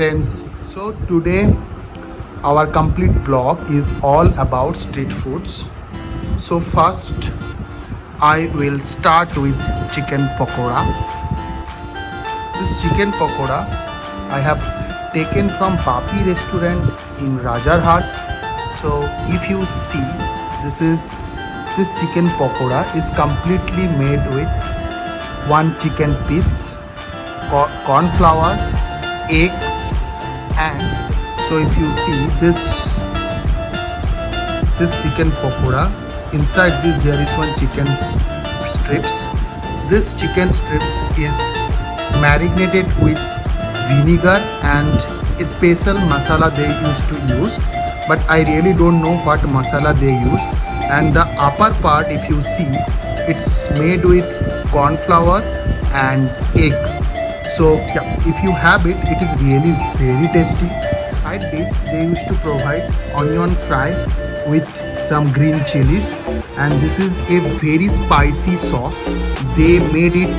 friends. So today our complete blog is all about street foods. So first I will start with chicken pakora. This chicken pakora I have taken from Papi restaurant in Rajarhat. So if you see, this chicken pakora is completely made with one chicken piece, corn flour, eggs, and so if you see this chicken pakora, inside this there is one chicken strips. This chicken strips is marinated with vinegar and a special masala they used to use, but I really don't know what masala they use. And the upper part, if you see, it's made with corn flour and eggs. So yeah, if you have it, it is really very tasty. At this they used to provide onion fry with some green chilies, and this is a very spicy sauce. They made it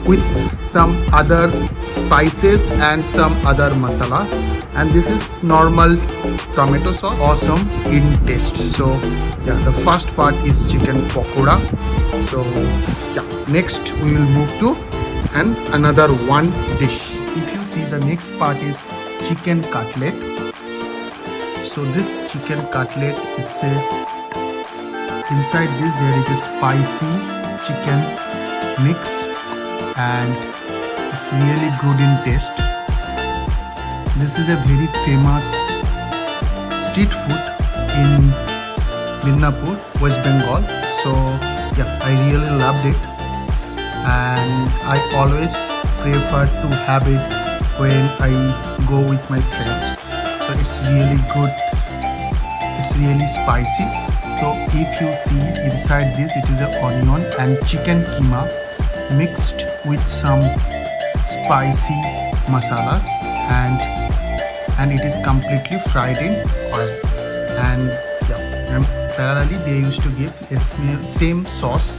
with some other spices and some other masalas, and this is normal tomato sauce, awesome in taste. So yeah, the first part is chicken pakora. So yeah, next we will move to another one dish. If you see, the next part is chicken cutlet. So this chicken cutlet, it's a inside this there is a spicy chicken mix, and it's really good in taste. This is a very famous street food in Midnapur, West Bengal. So yeah, I really loved it, and I always prefer to have it when I go with my friends. So it's really good, it's really spicy. So if you see inside this, it is a onion and chicken keema mixed with some spicy masalas, and it is completely fried in oil. And yeah, and parallelly they used to give a same sauce.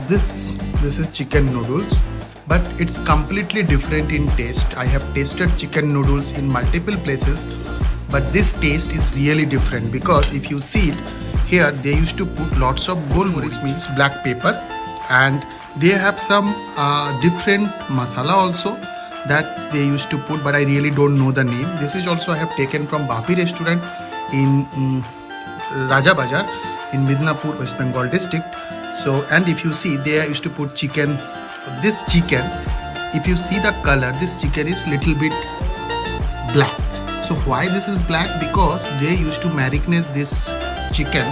This is chicken noodles, but it's completely different in taste. I have tasted chicken noodles in multiple places, but this taste is really different, because if you see it here, they used to put lots of golmuric, means black pepper, and they have some different masala also that they used to put, but I really don't know the name. This is also I have taken from Bapi restaurant in Raja Bazar in Midnapur, West Bengal district. So, and if you see, they used to put chicken. This chicken, if you see the color, this chicken is little bit black. So why this is black? Because they used to marinate this chicken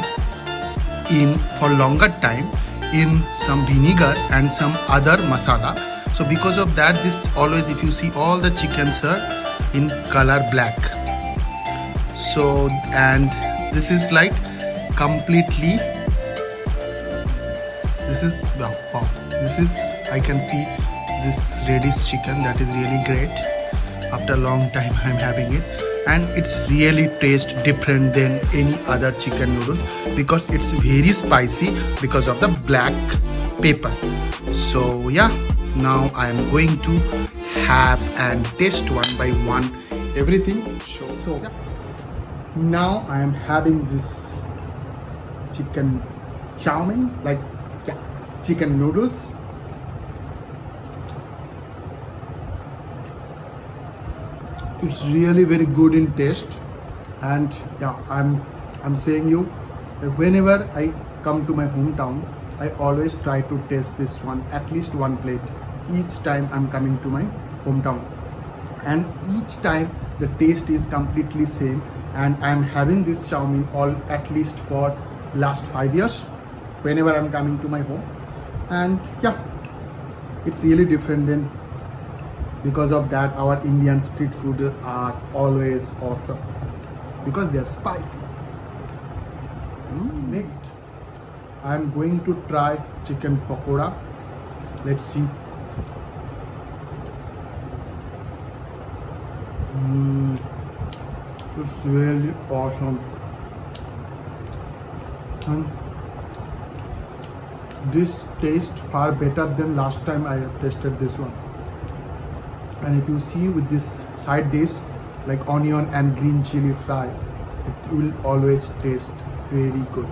in for longer time in some vinegar and some other masala. So because of that, this always, if you see, all the chickens are in color black. So, and this is like completely, this is wow, this is, I can see this reddish chicken, that is really great. After a long time I'm having it, and it's really taste different than any other chicken noodle, because it's very spicy because of the black pepper. So yeah, now I am going to have and taste one by one everything. So yeah, now I am having this chicken chow mein, like yeah, chicken noodles. It's really very good in taste, and yeah, I'm saying you, whenever I come to my hometown, I always try to taste this one, at least one plate each time I'm coming to my hometown, and each time the taste is completely same. And I'm having this chow mein all at least for last 5 years whenever I'm coming to my home, and yeah, it's really different than. Because of that, our Indian street food are always awesome, because they are spicy. Next, I am going to try chicken pakora. Let's see. It's really awesome. And this tastes far better than last time I have tasted this one. And if you see with this side dish like onion and green chili fry, it will always taste very good.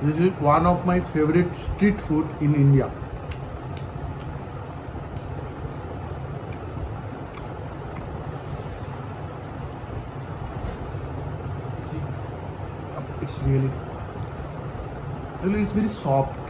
This is one of my favorite street food in India. See, it's really it's very soft.